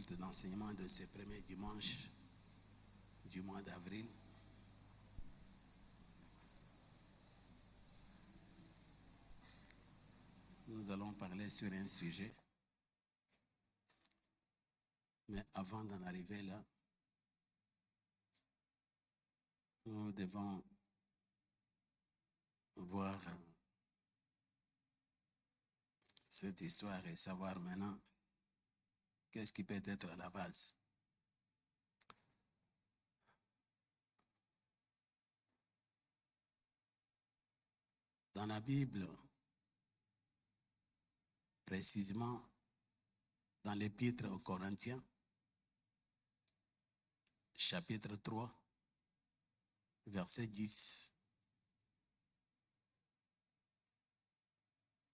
culte d'enseignement de ce premier dimanche du mois d'avril. Nous allons parler sur un sujet. Mais avant d'en arriver là, nous devons voir cette histoire et savoir maintenant qu'est-ce qui peut être à la base. Dans la Bible, précisément dans l'Épître aux Corinthiens, chapitre 3, verset 10,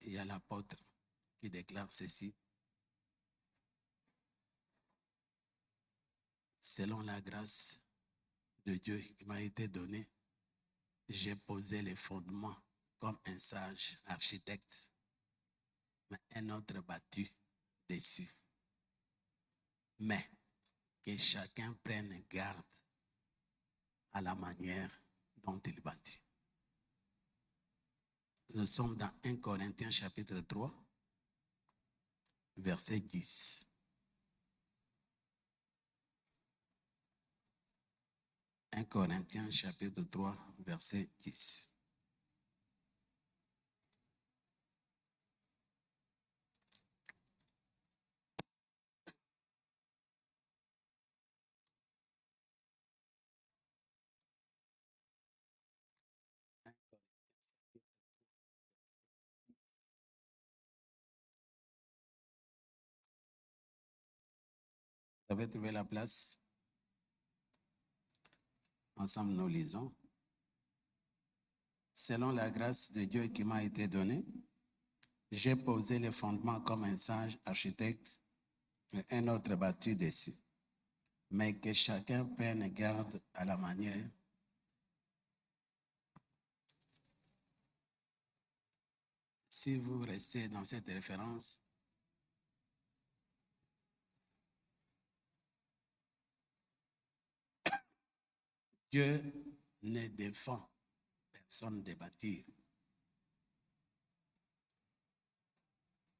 il y a l'apôtre qui déclare ceci. Selon la grâce de Dieu qui m'a été donnée, j'ai posé les fondements comme un sage architecte, mais un autre battu dessus. Mais que chacun prenne garde à la manière dont il bâtit. Nous sommes dans 1 Corinthiens chapitre 3, verset 10. « 1 Corinthiens chapitre 3, verset 10. Vous avez trouvé la place? Ensemble, nous lisons. Selon la grâce de Dieu qui m'a été donnée, j'ai posé les fondements comme un sage architecte et un autre battu dessus. Mais que chacun prenne garde à la manière. Si vous restez dans cette référence, Dieu ne défend personne de bâtir.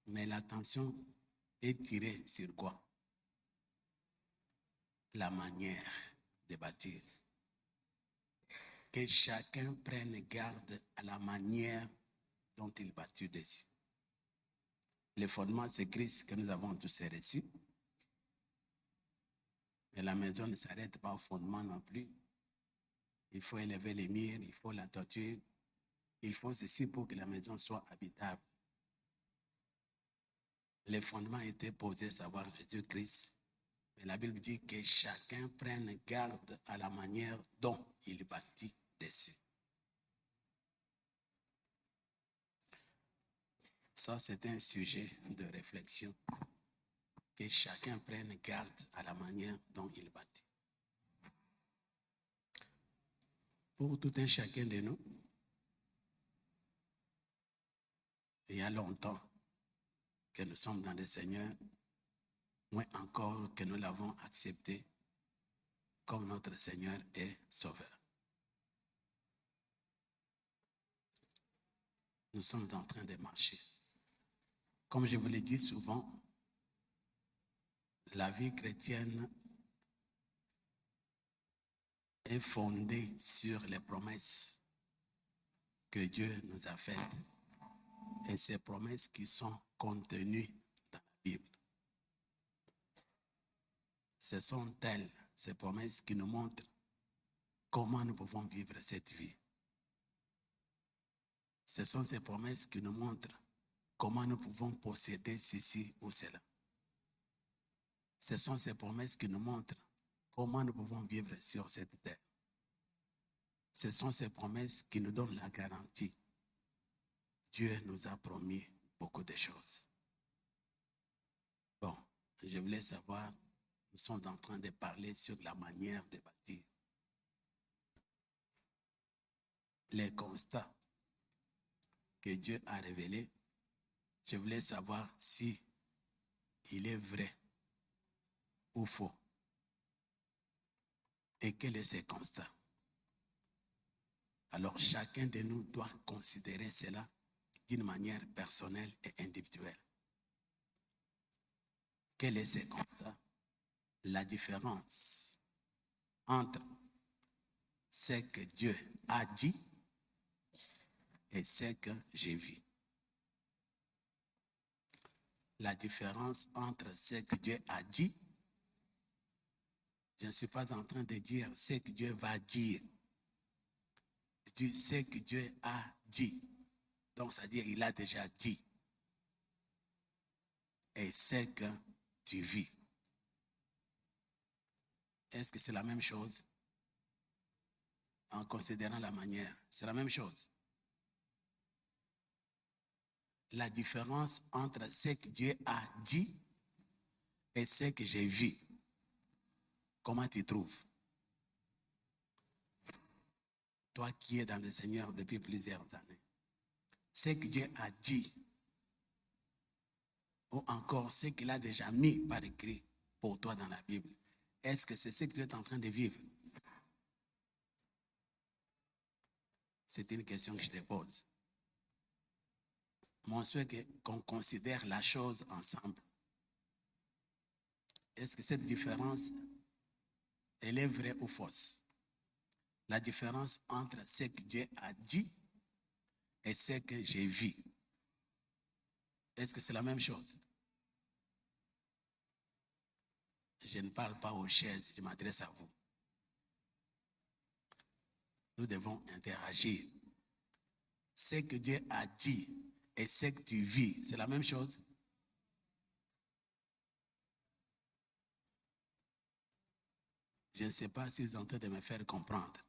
Mais l'attention est tirée sur quoi? La manière de bâtir. Que chacun prenne garde à la manière dont il bâtit dessus. Le fondement, c'est Christ que nous avons tous reçu. Mais la maison ne s'arrête pas au fondement non plus. Il faut élever les murs, il faut la toiture. Il faut ceci pour que la maison soit habitable. Le fondement était posé, savoir Jésus-Christ. Mais la Bible dit que chacun prenne garde à la manière dont il bâtit dessus. Ça, c'est un sujet de réflexion. Que chacun prenne garde à la manière dont il bâtit. Pour tout un chacun de nous, il y a longtemps que nous sommes dans le Seigneur, moins encore que nous l'avons accepté comme notre Seigneur et Sauveur. Nous sommes en train de marcher. Comme je vous l'ai dit souvent, la vie chrétienne est fondée sur les promesses que Dieu nous a faites et ces promesses qui sont contenues dans la Bible. Ce sont elles, ces promesses qui nous montrent comment nous pouvons vivre cette vie. Ce sont ces promesses qui nous montrent comment nous pouvons posséder ceci ou cela. Ce sont ces promesses qui nous montrent comment nous pouvons vivre sur cette terre. Ce sont ces promesses qui nous donnent la garantie. Dieu nous a promis beaucoup de choses. Bon, je voulais savoir, nous sommes en train de parler sur la manière de bâtir. Les constats que Dieu a révélés, je voulais savoir si il est vrai ou faux? Et quel est ses constats? Alors chacun de nous doit considérer cela d'une manière personnelle et individuelle. Quel est ses constats? La différence entre ce que Dieu a dit et ce que j'ai vu. La différence entre ce que Dieu a dit, je ne suis pas en train de dire ce que Dieu va dire. Je dis ce que Dieu a dit. Donc, c'est-à-dire il a déjà dit. Et ce que tu vis. Est-ce que c'est la même chose? En considérant la manière, c'est la même chose. La différence entre ce que Dieu a dit et ce que j'ai vu. Comment tu trouves? Toi qui es dans le Seigneur depuis plusieurs années. Ce que Dieu a dit, ou encore ce qu'il a déjà mis par écrit pour toi dans la Bible, est-ce que c'est ce que tu es en train de vivre? C'est une question que je te pose. Mon souhait est qu'on considère la chose ensemble. Est-ce que cette différence, elle est vraie ou fausse? La différence entre ce que Dieu a dit et ce que j'ai vu. Est-ce que c'est la même chose? Je ne parle pas aux chaises, je m'adresse à vous. Nous devons interagir. Ce que Dieu a dit et ce que tu vis, c'est la même chose? Je ne sais pas si vous êtes en train de me faire comprendre.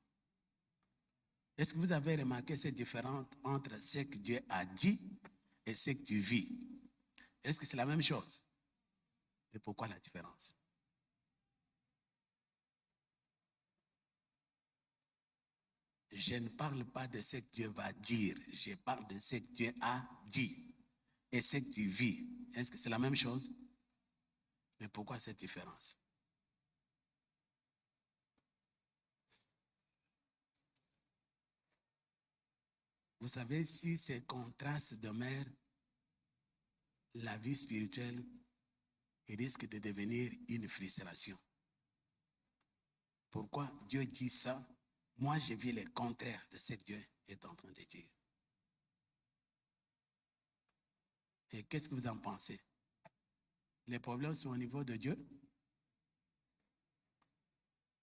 Est-ce que vous avez remarqué cette différence entre ce que Dieu a dit et ce que tu vis? Est-ce que c'est la même chose? Et pourquoi la différence? Je ne parle pas de ce que Dieu va dire, je parle de ce que Dieu a dit et ce que tu vis. Est-ce que c'est la même chose? Mais pourquoi cette différence? Vous savez, si ces contrastes demeurent, la vie spirituelle risque de devenir une frustration. Pourquoi Dieu dit ça? Moi, je vis le contraire de ce que Dieu est en train de dire. Et qu'est-ce que vous en pensez? Les problèmes sont au niveau de Dieu?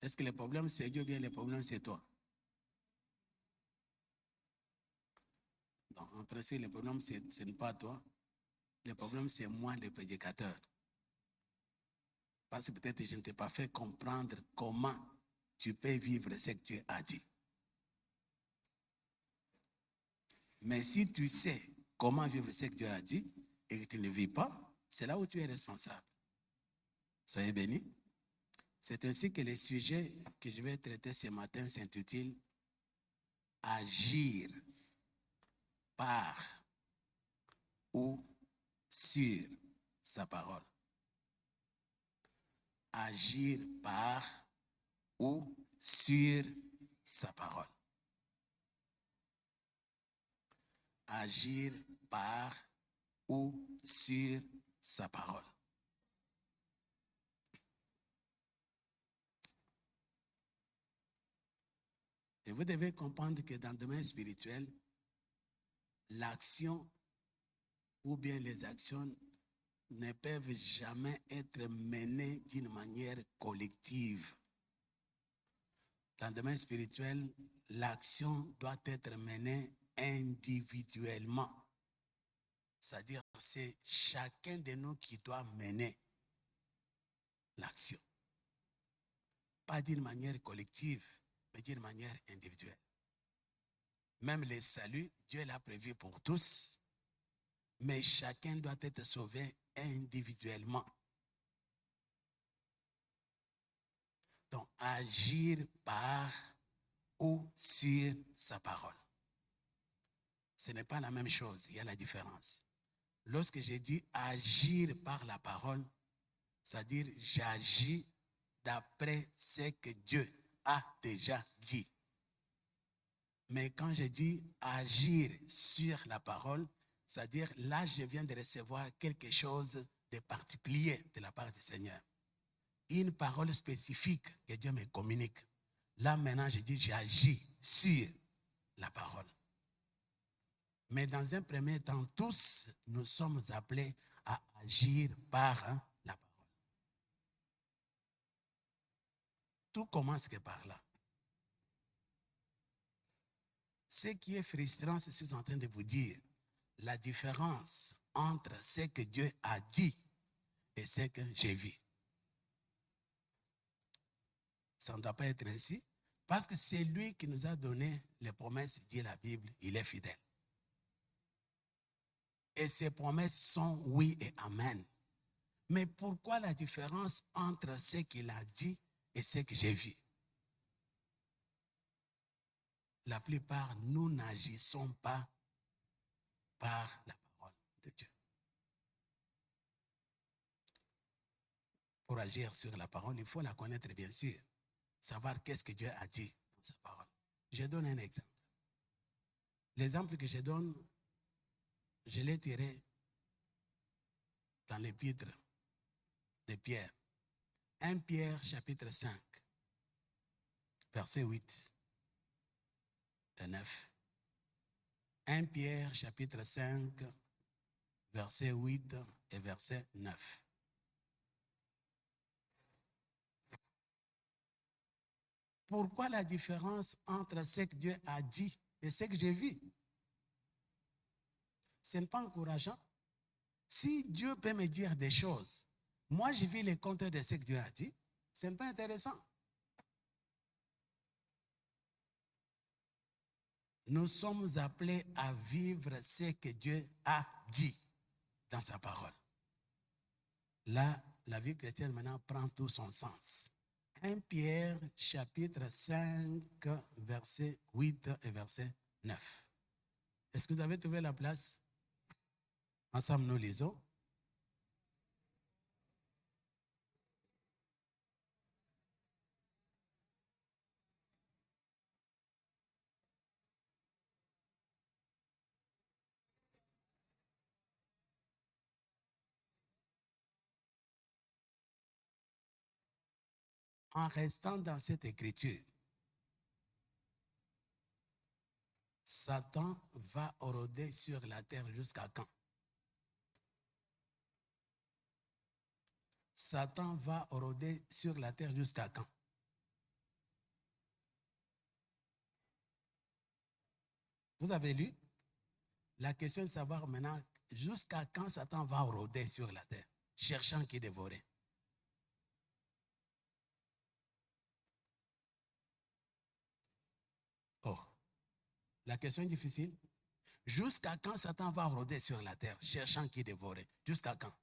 Est-ce que les problèmes c'est Dieu ou bien les problèmes c'est toi? Donc, en principe, les problèmes ce n'est pas toi. Le problème c'est moi, le prédicateur. Parce que peut-être je ne t'ai pas fait comprendre comment tu peux vivre ce que Dieu a dit. Mais si tu sais comment vivre ce que Dieu a dit et que tu ne le vis pas, c'est là où tu es responsable. Soyez bénis. C'est ainsi que le sujet que je vais traiter ce matin s'intitule « Agir par ou sur sa parole ». Agir par ou sur sa parole. Agir par ou sur sa parole. Et vous devez comprendre que dans le domaine spirituel, l'action ou bien les actions ne peuvent jamais être menées d'une manière collective. Dans le domaine spirituel, l'action doit être menée individuellement. C'est-à-dire que c'est chacun de nous qui doit mener l'action. Pas d'une manière collective, mais d'une manière individuelle. Même le salut, Dieu l'a prévu pour tous, mais chacun doit être sauvé individuellement. Donc, agir par ou sur sa parole. Ce n'est pas la même chose, il y a la différence. Lorsque j'ai dit agir par la parole, c'est-à-dire j'agis d'après ce que Dieu a déjà dit. Mais quand je dis agir sur la parole, c'est-à-dire là, je viens de recevoir quelque chose de particulier de la part du Seigneur. Une parole spécifique que Dieu me communique. Là, maintenant, je dis j'agis sur la parole. Mais dans un premier temps, tous nous sommes appelés à agir par la parole. Tout commence que par là. Ce qui est frustrant, c'est ce que je suis en train de vous dire. La différence entre ce que Dieu a dit et ce que j'ai vu. Ça ne doit pas être ainsi. Parce que c'est lui qui nous a donné les promesses, dit la Bible, il est fidèle. Et ses promesses sont oui et amen. Mais pourquoi la différence entre ce qu'il a dit et ce que j'ai vu? La plupart, nous n'agissons pas par la parole de Dieu. Pour agir sur la parole, il faut la connaître bien sûr. Savoir qu'est-ce que Dieu a dit dans sa parole. Je donne un exemple. L'exemple que je donne, je l'ai tiré dans l'épître de Pierre. 1 Pierre chapitre 5, verset 8 et 9. 1 Pierre chapitre 5, verset 8 et verset 9. Pourquoi la différence entre ce que Dieu a dit et ce que j'ai vu? Ce n'est pas encourageant. Si Dieu peut me dire des choses, moi je vis le contraire de ce que Dieu a dit, ce n'est pas intéressant. Nous sommes appelés à vivre ce que Dieu a dit dans sa parole. Là, la vie chrétienne maintenant prend tout son sens. 1 Pierre chapitre 5, verset 8 et verset 9. Est-ce que vous avez trouvé la place? Ensemble, nous lisons. En restant dans cette écriture, Satan va rôder sur la terre jusqu'à quand? Satan va rôder sur la terre jusqu'à quand? Vous avez lu? La question est de savoir maintenant jusqu'à quand Satan va rôder sur la terre, cherchant qui dévorer. Oh, la question est difficile. Jusqu'à quand Satan va rôder sur la terre, cherchant qui dévorer? Jusqu'à quand?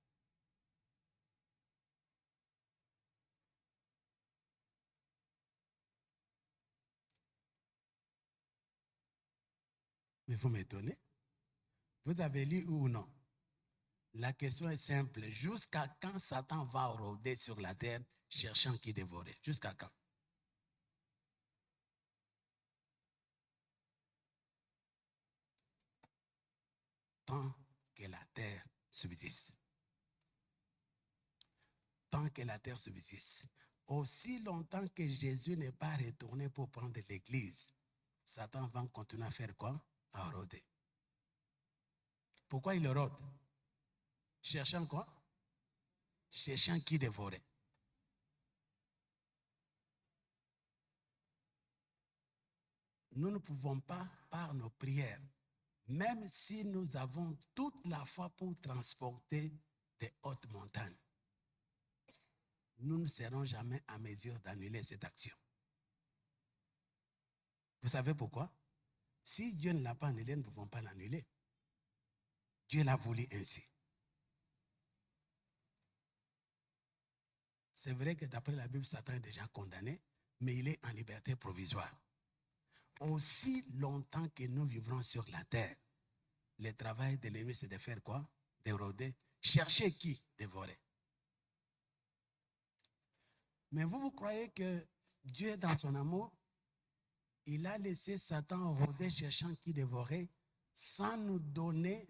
Mais vous m'étonnez. Vous avez lu ou non? La question est simple. Jusqu'à quand Satan va rôder sur la terre, cherchant qui dévorer? Jusqu'à quand? Tant que la terre subsiste. Tant que la terre subsiste. Aussi longtemps que Jésus n'est pas retourné pour prendre l'église, Satan va continuer à faire quoi? À rôder. Pourquoi il rôde? Cherchant quoi? Cherchant qui dévorer. Nous ne pouvons pas, par nos prières, même si nous avons toute la foi pour transporter des hautes montagnes, nous ne serons jamais en mesure d'annuler cette action. Vous savez pourquoi? Si Dieu ne l'a pas annulé, nous ne pouvons pas l'annuler. Dieu l'a voulu ainsi. C'est vrai que d'après la Bible, Satan est déjà condamné, mais il est en liberté provisoire. Aussi longtemps que nous vivrons sur la terre, le travail de l'ennemi, c'est de faire quoi? D'éroder. Chercher qui? Dévorer. Mais vous croyez que Dieu, dans son amour, il a laissé Satan rôder cherchant qui dévorer sans nous donner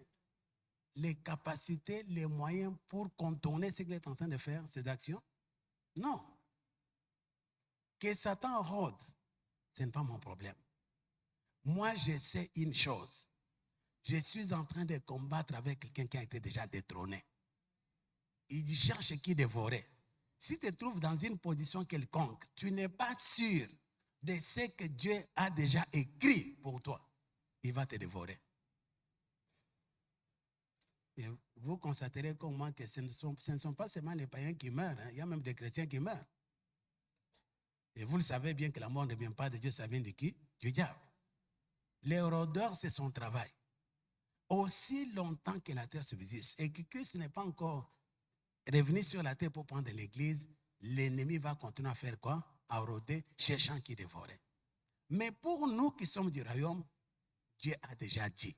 les capacités, les moyens pour contourner ce qu'il est en train de faire, ces actions? Non. Que Satan rôde, ce n'est pas mon problème. Moi, je sais une chose. Je suis en train de combattre avec quelqu'un qui a été déjà détrôné. Il cherche qui dévorer. Si tu te trouves dans une position quelconque, tu n'es pas sûr de ce que Dieu a déjà écrit pour toi. Il va te dévorer. Et vous constaterez comme moi que ce ne sont pas seulement les païens qui meurent, hein. Il y a même des chrétiens qui meurent. Et vous le savez bien que la mort ne vient pas de Dieu, ça vient de qui? Du diable. Les rôdeurs, c'est son travail. Aussi longtemps que la terre subsiste et que Christ n'est pas encore revenu sur la terre pour prendre l'église, l'ennemi va continuer à faire quoi? À rôder, cherchant qui dévorer. Mais pour nous qui sommes du royaume, Dieu a déjà dit.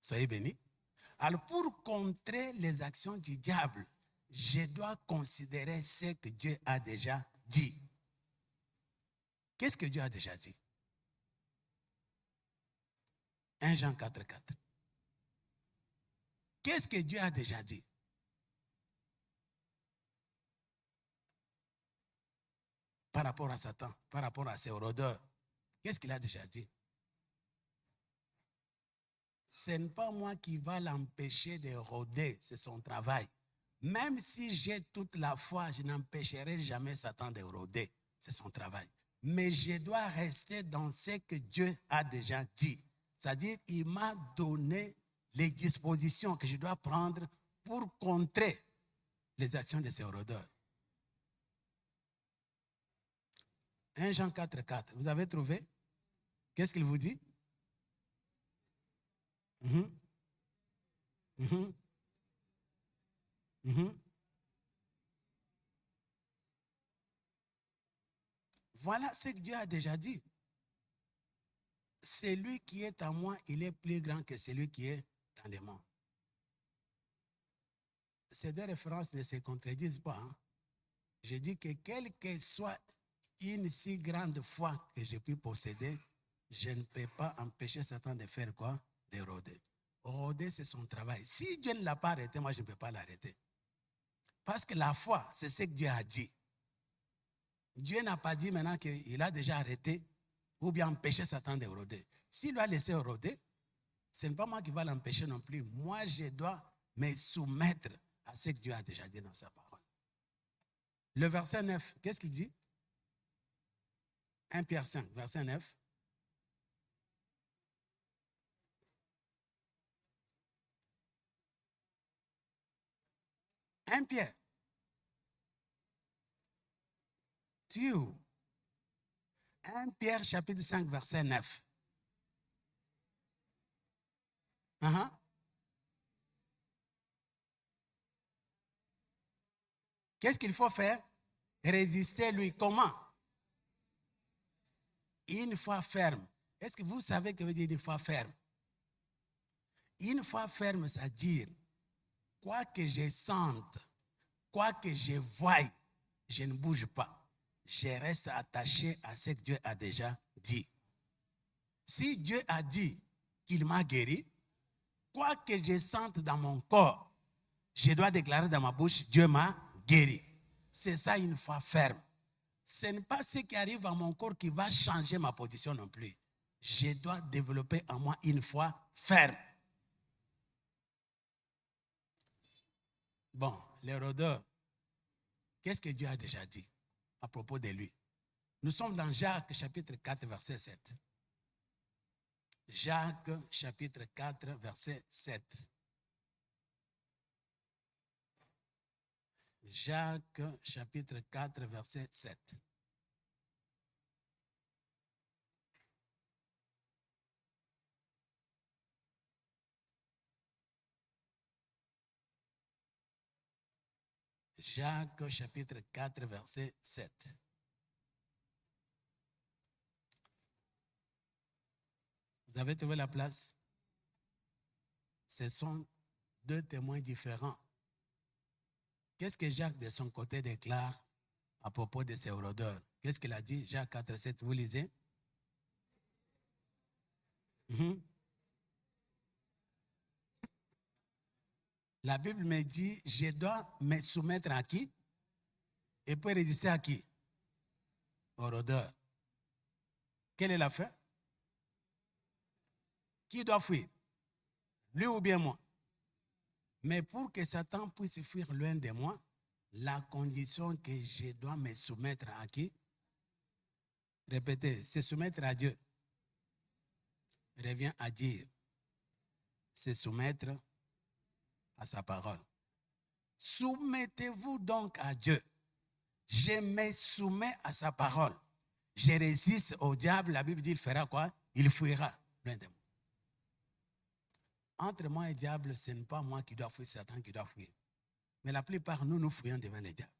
Soyez bénis. Alors pour contrer les actions du diable, je dois considérer ce que Dieu a déjà dit. Qu'est-ce que Dieu a déjà dit? 1 Jean 4, 4. Qu'est-ce que Dieu a déjà dit? Par rapport à Satan, par rapport à ses rôdeurs. Qu'est-ce qu'il a déjà dit? Ce n'est pas moi qui va l'empêcher de rôder, c'est son travail. Même si j'ai toute la foi, je n'empêcherai jamais Satan de rôder, c'est son travail. Mais je dois rester dans ce que Dieu a déjà dit. C'est-à-dire, il m'a donné les dispositions que je dois prendre pour contrer les actions de ces rôdeurs. 1 Jean 4, 4. Vous avez trouvé? Qu'est-ce qu'il vous dit? Voilà ce que Dieu a déjà dit. Celui qui est en moi, il est plus grand que celui qui est dans les mondes. Ces deux références ne se contredisent pas. Hein? Je dis que quelle que soit une si grande foi que je puis posséder, je ne peux pas empêcher Satan de faire quoi? De rôder. Rôder, c'est son travail. Si Dieu ne l'a pas arrêté, moi, je ne peux pas l'arrêter. Parce que la foi, c'est ce que Dieu a dit. Dieu n'a pas dit maintenant qu'il a déjà arrêté ou bien empêché Satan de rôder. S'il l'a laissé rôder, ce n'est pas moi qui va l'empêcher non plus. Moi, je dois me soumettre à ce que Dieu a déjà dit dans sa parole. Le verset 9, qu'est-ce qu'il dit? 1 Pierre 5, verset 9. Un Pierre. Tu es où? 1 Pierre chapitre 5, verset 9. Qu'est-ce qu'il faut faire? Résister lui. Comment? Une foi ferme. Est-ce que vous savez ce que veut dire une foi ferme? Une foi ferme, c'est-à-dire, quoi que je sente, quoi que je voie, je ne bouge pas. Je reste attaché à ce que Dieu a déjà dit. Si Dieu a dit qu'il m'a guéri, quoi que je sente dans mon corps, je dois déclarer dans ma bouche, Dieu m'a guéri. C'est ça une foi ferme. Ce n'est pas ce qui arrive à mon corps qui va changer ma position non plus. Je dois développer en moi une foi ferme. Bon, les rôdeurs, qu'est-ce que Dieu a déjà dit à propos de lui? Nous sommes dans Jacques chapitre 4, verset 7. Jacques chapitre 4, verset 7. Jacques chapitre 4, verset 7. Jacques chapitre 4, verset 7. Vous avez trouvé la place? Ce sont deux témoins différents. Qu'est-ce que Jacques, de son côté, déclare à propos de ces rôdeurs? Qu'est-ce qu'il a dit? Jacques 4, 7, vous lisez? La Bible me dit, je dois me soumettre à qui? Et puis résister à qui? Au rôdeur. Quelle est la fin? Qui doit fuir? Lui ou bien moi? Mais pour que Satan puisse fuir loin de moi, la condition que je dois me soumettre à qui? Répétez, se soumettre à Dieu revient à dire, se soumettre à sa parole. Soumettez-vous donc à Dieu. Je me soumets à sa parole. Je résiste au diable. La Bible dit, il fera quoi? Il fuira loin de moi. Entre moi et le diable, ce n'est pas moi qui dois fuir, c'est Satan qui doit fuir. Mais la plupart, nous fuyons devant le diable.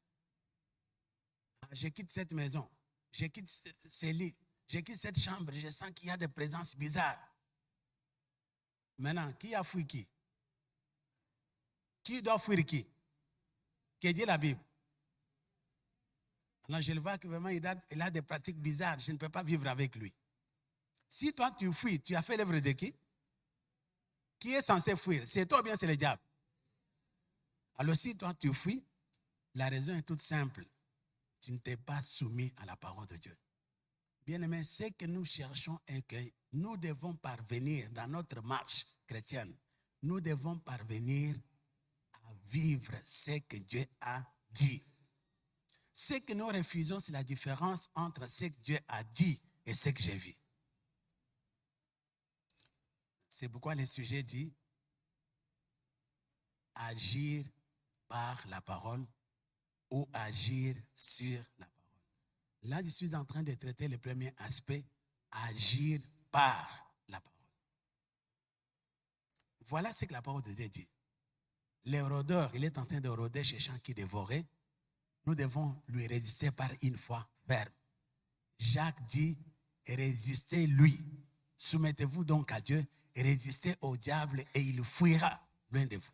Je quitte cette maison, je quitte ces lits, je quitte cette chambre, je sens qu'il y a des présences bizarres. Maintenant, qui a fui qui? Qui doit fuir qui? Que dit la Bible? Alors je le vois que vraiment il a des pratiques bizarres, je ne peux pas vivre avec lui. Si toi tu fuis, tu as fait l'œuvre de qui? Qui est censé fuir? C'est toi ou bien c'est le diable? Alors si toi tu fuis, la raison est toute simple. Tu ne t'es pas soumis à la parole de Dieu. Bien-aimés, ce que nous cherchons est que nous devons parvenir dans notre marche chrétienne. Nous devons parvenir à vivre ce que Dieu a dit. Ce que nous refusons, c'est la différence entre ce que Dieu a dit et ce que j'ai vu. C'est pourquoi le sujet dit agir par la parole ou agir sur la parole. Là, je suis en train de traiter le premier aspect, agir par la parole. Voilà ce que la parole de Dieu dit. Le rôdeur, il est en train de rôder cherchant qui dévorer. Nous devons lui résister par une foi ferme. Jacques dit, résistez-lui. Soumettez-vous donc à Dieu, résistez au diable et il fuira loin de vous.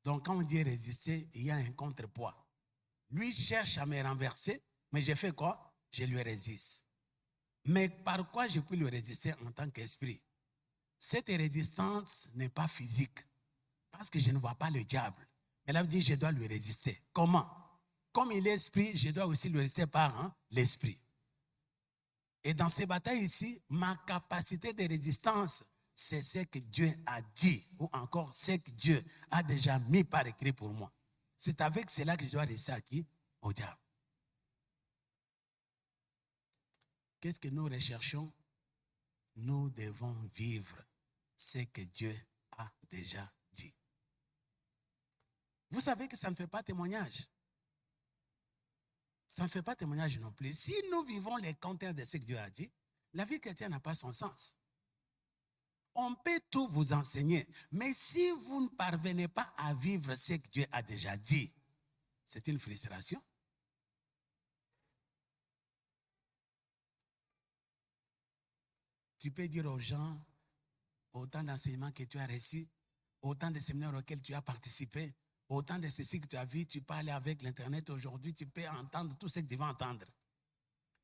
Donc quand on dit résister, il y a un contrepoids. Lui cherche à me renverser, mais je fais quoi? Je lui résiste. Mais par quoi je peux lui résister en tant qu'esprit? Cette résistance n'est pas physique, parce que je ne vois pas le diable. Mais là, dit, je dois lui résister. Comment? Comme il est esprit, je dois aussi lui résister par l'esprit. Et dans ces batailles ici, ma capacité de résistance, c'est ce que Dieu a dit, ou encore ce que Dieu a déjà mis par écrit pour moi. C'est avec cela que je dois résister à qui? Au diable. Qu'est-ce que nous recherchons? Nous devons vivre ce que Dieu a déjà dit. Vous savez que ça ne fait pas témoignage. Ça ne fait pas témoignage non plus. Si nous vivons les contraires de ce que Dieu a dit, la vie chrétienne n'a pas son sens. On peut tout vous enseigner, mais si vous ne parvenez pas à vivre ce que Dieu a déjà dit, c'est une frustration. Tu peux dire aux gens, autant d'enseignements que tu as reçus, autant de séminaires auxquels tu as participé, autant de ceci que tu as vu, tu peux aller avec l'Internet aujourd'hui, tu peux entendre tout ce que tu vas entendre.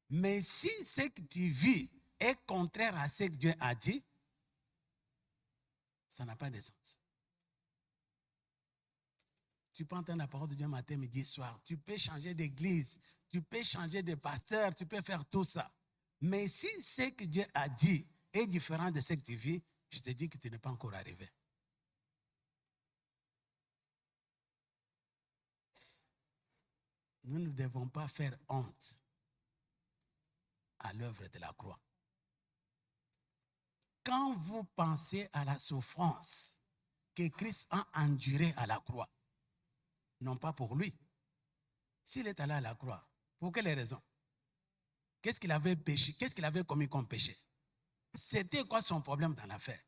Mais si ce que tu vis est contraire à ce que Dieu a dit, ça n'a pas de sens. Tu peux entendre la parole de Dieu matin, midi, soir. Tu peux changer d'église, tu peux changer de pasteur, tu peux faire tout ça. Mais si ce que Dieu a dit est différent de ce que tu vis, je te dis que tu n'es pas encore arrivé. Nous ne devons pas faire honte à l'œuvre de la croix. Quand vous pensez à la souffrance que Christ a endurée à la croix, non pas pour lui. S'il est allé à la croix, pour quelle raison? Qu'est-ce qu'il avait péché? Qu'est-ce qu'il avait commis comme péché? C'était quoi son problème dans l'affaire?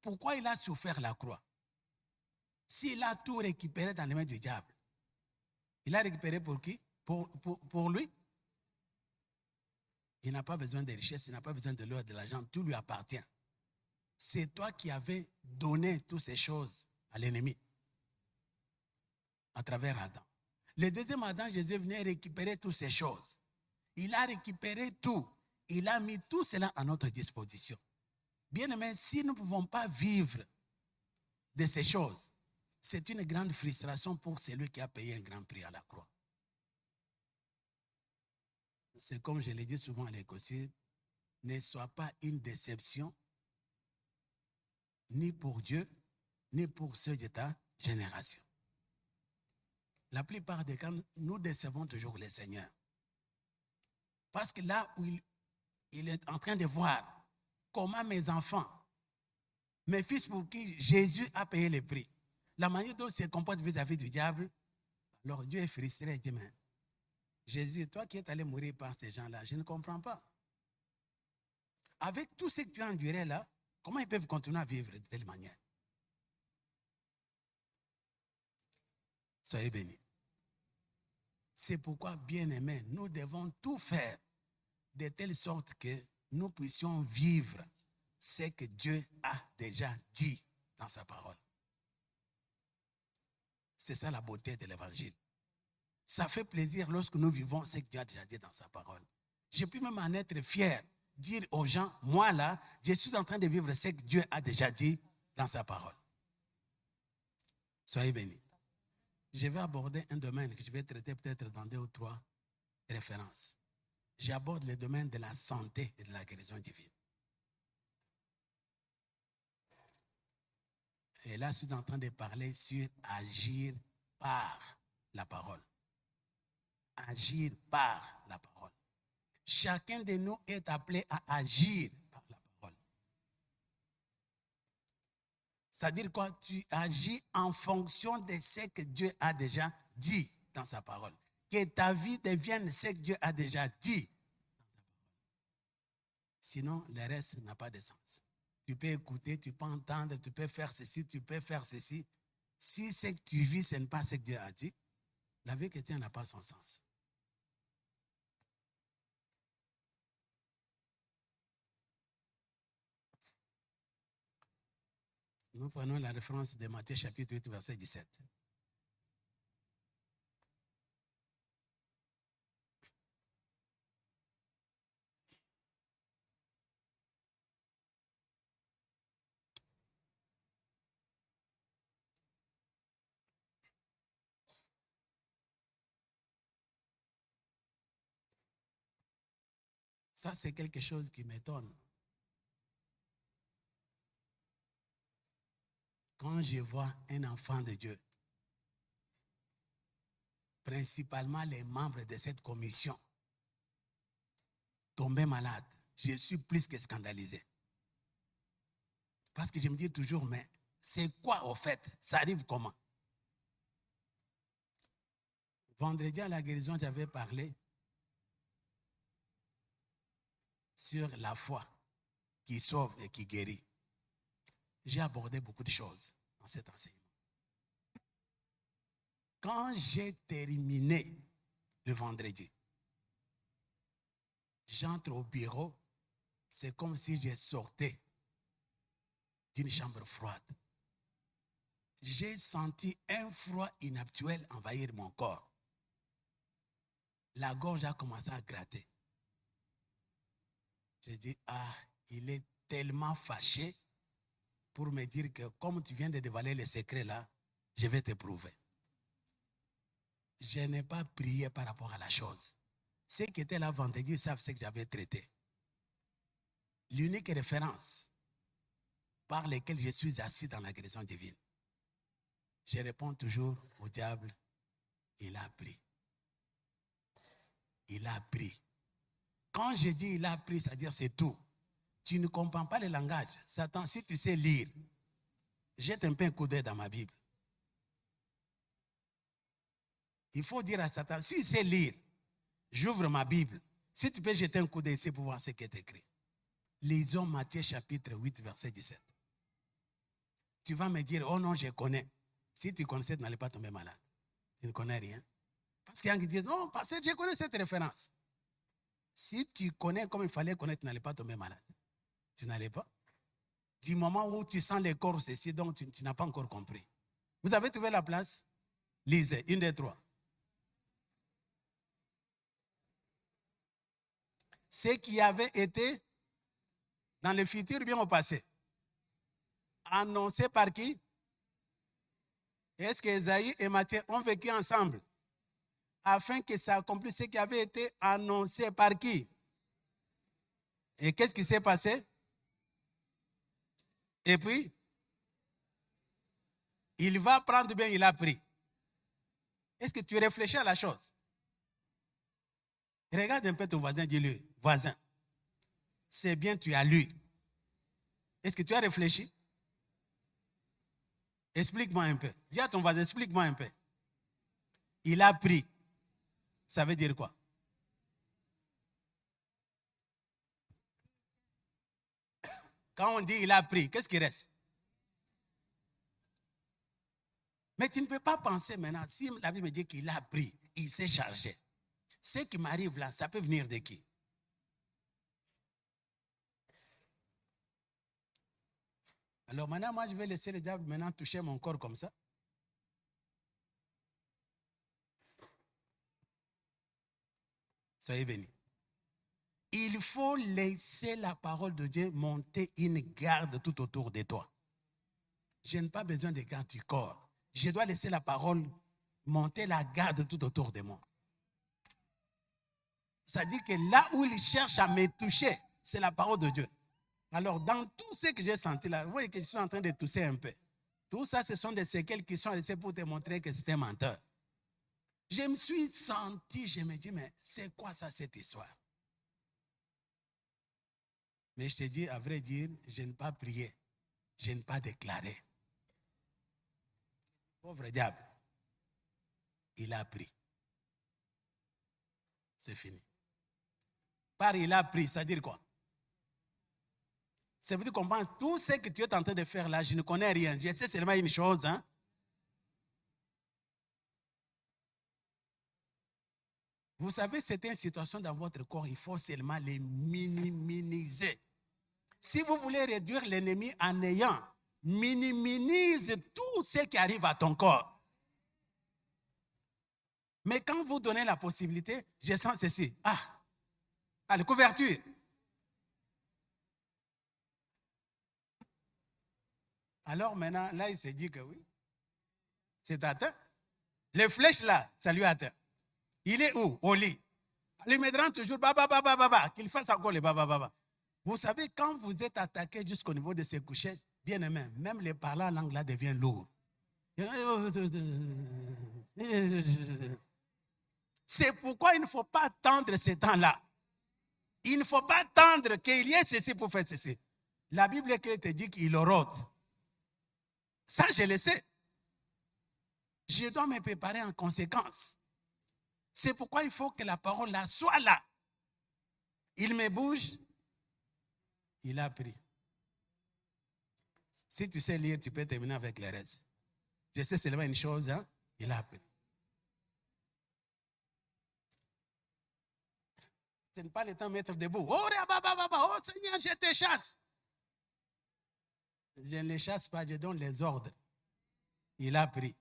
Pourquoi il a souffert la croix? S'il a tout récupéré dans les mains du diable, il a récupéré pour qui? Pour lui? Il n'a pas besoin de richesse, il n'a pas besoin de l'or, de l'argent, tout lui appartient. c'est toi qui avais donné toutes ces choses à l'ennemi à travers Adam. Le deuxième Adam, Jésus venait récupérer toutes ces choses. Il a récupéré tout. Il a mis tout cela à notre disposition. Bien-aimés, si nous ne pouvons pas vivre de ces choses, c'est une grande frustration pour celui qui a payé un grand prix à la croix. C'est comme je l'ai dit souvent à l'écossais, ne sois pas une déception, ni pour Dieu, ni pour ceux de ta génération. La plupart des cas, nous décevons toujours le Seigneur. Parce que là où il est en train de voir comment mes enfants, mes fils pour qui Jésus a payé le prix, la manière dont ils se comportent vis-à-vis du diable, alors Dieu est frustré et dit, mais Jésus, toi qui es allé mourir par ces gens-là, je ne comprends pas. Avec tout ce que tu as enduré là, comment ils peuvent continuer à vivre de telle manière? Soyez bénis. C'est pourquoi, bien-aimés, nous devons tout faire de telle sorte que nous puissions vivre ce que Dieu a déjà dit dans sa parole. C'est ça la beauté de l'évangile. Ça fait plaisir lorsque nous vivons ce que Dieu a déjà dit dans sa parole. Je peux même en être fier, dire aux gens, moi là, je suis en train de vivre ce que Dieu a déjà dit dans sa parole. Soyez bénis. Je vais aborder un domaine que je vais traiter peut-être dans 2 ou 3 références. J'aborde le domaine de la santé et de la guérison divine. Et là, je suis en train de parler sur agir par la parole. Agir par la parole. Chacun de nous est appelé à agir par la parole. C'est-à-dire quoi? Tu agis en fonction de ce que Dieu a déjà dit dans sa parole. Que ta vie devienne ce que Dieu a déjà dit. Sinon, le reste n'a pas de sens. Tu peux écouter, tu peux entendre, tu peux faire ceci, tu peux faire ceci. Si ce que tu vis, ce n'est pas ce que Dieu a dit, la vie chrétienne n'a pas son sens. Nous prenons la référence de Matthieu chapitre 8, verset 17. Ça, c'est quelque chose qui m'étonne. Quand je vois un enfant de Dieu, principalement les membres de cette commission, tomber malade, je suis plus que scandalisé. Parce que je me dis toujours, mais c'est quoi au fait? Ça arrive comment? Vendredi à la guérison, j'avais parlé sur la foi qui sauve et qui guérit. J'ai abordé beaucoup de choses dans cet enseignement. Quand j'ai terminé le vendredi, j'entre au bureau, c'est comme si je sortais d'une chambre froide. J'ai senti un froid inhabituel envahir mon corps. La gorge a commencé à gratter. J'ai dit, il est tellement fâché pour me dire que comme tu viens de dévoiler les secrets là, je vais te prouver. Je n'ai pas prié par rapport à la chose. Ceux qui étaient là vendredi savent ce que j'avais traité. L'unique référence par laquelle je suis assis dans la guérison divine, je réponds toujours au diable, il a pris. Il a pris. Quand je dis il a pris, c'est-à-dire c'est tout. Tu ne comprends pas le langage. Satan, si tu sais lire, jette un peu un coup d'œil dans ma Bible. Il faut dire à Satan, si tu sais lire, j'ouvre ma Bible. Si tu peux jeter un coup d'œil, c'est pour voir ce qui est écrit. Lisons Matthieu chapitre 8, verset 17. Tu vas me dire, oh non, je connais. Si tu connaissais, tu n'allais pas tomber malade. Tu ne connais rien. Parce qu'il y a qui disent, non, parce que je connais cette référence. Si tu connais comme il fallait connaître, tu n'allais pas tomber malade. Tu n'allais pas. du moment où tu sens les corps ceci, donc tu n'as pas encore compris. Vous avez trouvé la place? Lisez, 1, 2, 3. Ce qui avait été dans le futur, bien au passé. Annoncé par qui? Est-ce que Esaïe et Matthieu ont vécu ensemble? Afin que ça accomplisse ce qui avait été annoncé par qui? Et qu'est-ce qui s'est passé? Et puis, il va prendre bien, il a pris. Est-ce que tu réfléchis à la chose? Regarde un peu ton voisin, dis-lui, voisin, c'est bien, tu as lu. Est-ce que tu as réfléchi? Explique-moi un peu. Dis à ton voisin, explique-moi un peu. Il a pris. Ça veut dire quoi? Quand on dit il a pris, qu'est-ce qui reste? Mais tu ne peux pas penser maintenant, si la Bible me dit qu'il a pris, il s'est chargé. Ce qui m'arrive là, ça peut venir de qui? Alors maintenant, moi, je vais laisser le diable maintenant toucher mon corps comme ça. Soyez bénis. Il faut laisser la parole de Dieu monter une garde tout autour de toi. Je n'ai pas besoin de garde du corps. Je dois laisser la parole monter la garde tout autour de moi. Ça dit que là où il cherche à me toucher, c'est la parole de Dieu. Alors, dans tout ce que j'ai senti là, vous voyez que je suis en train de tousser un peu. Tout ça, ce sont des séquelles qui sont laissées pour te montrer que c'est un menteur. Je me suis senti, je me dis, mais c'est quoi ça, cette histoire? Mais je te dis, à vrai dire, je n'ai pas prié, je n'ai pas déclaré. Pauvre diable, il a pris. C'est fini. Par il a pris, ça veut dire quoi? Ça veut dire qu'on pense tout ce que tu es en train de faire là, je ne connais rien. Je sais seulement une chose. Hein? Vous savez, certaines situations dans votre corps, il faut seulement les minimiser. Si vous voulez réduire l'ennemi en ayant, minimise tout ce qui arrive à ton corps. Mais quand vous donnez la possibilité, je sens ceci. Ah, la couverture. Alors maintenant, là, il se dit que oui, c'est atteint. Les flèches là, ça lui atteint. Il est où? Au lit. Il me rend toujours qu'il fasse encore les baba. Vous savez, quand vous êtes attaqué jusqu'au niveau de ses couchettes, bien aimé, même les parlants en langue là deviennent lourds. C'est pourquoi il ne faut pas attendre ces temps-là. Il ne faut pas attendre qu'il y ait ceci pour faire ceci. La Bible te dit qu'il rôde. Ça, je le sais. Je dois me préparer en conséquence. C'est pourquoi il faut que la parole là soit là. Il me bouge, il a pris. Si tu sais lire, tu peux terminer avec le reste. Je sais seulement une chose, hein? Il a pris. Ce n'est pas le temps de mettre debout. Oh Seigneur, je te chasse. Je ne les chasse pas, je donne les ordres. Il a pris.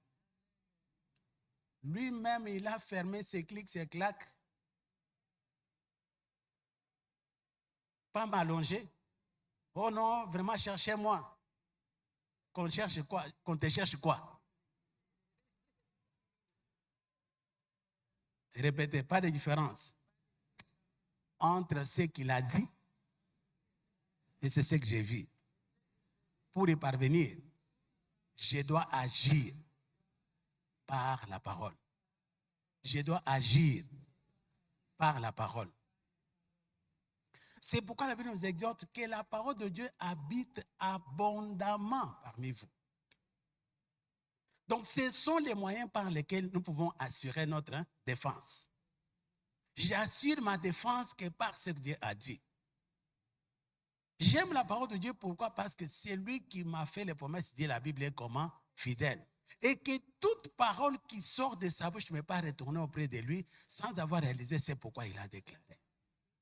Lui-même, il a fermé ses clics, ses claques. Pas m'allonger. Oh non, vraiment, cherchez-moi. Qu'on cherche quoi? Qu'on te cherche quoi? Répétez, pas de différence entre ce qu'il a dit et c'est ce que j'ai vu. Pour y parvenir, je dois agir par la parole. Je dois agir par la parole. C'est pourquoi la Bible nous exhorte que la parole de Dieu habite abondamment parmi vous. Donc, ce sont les moyens par lesquels nous pouvons assurer notre défense. J'assure ma défense que par ce que Dieu a dit. J'aime la parole de Dieu, pourquoi? Parce que c'est lui qui m'a fait les promesses, dit la Bible est comment? Fidèle. Et que toute parole qui sort de sa bouche ne peut pas retourner auprès de lui sans avoir réalisé c'est pourquoi il a déclaré.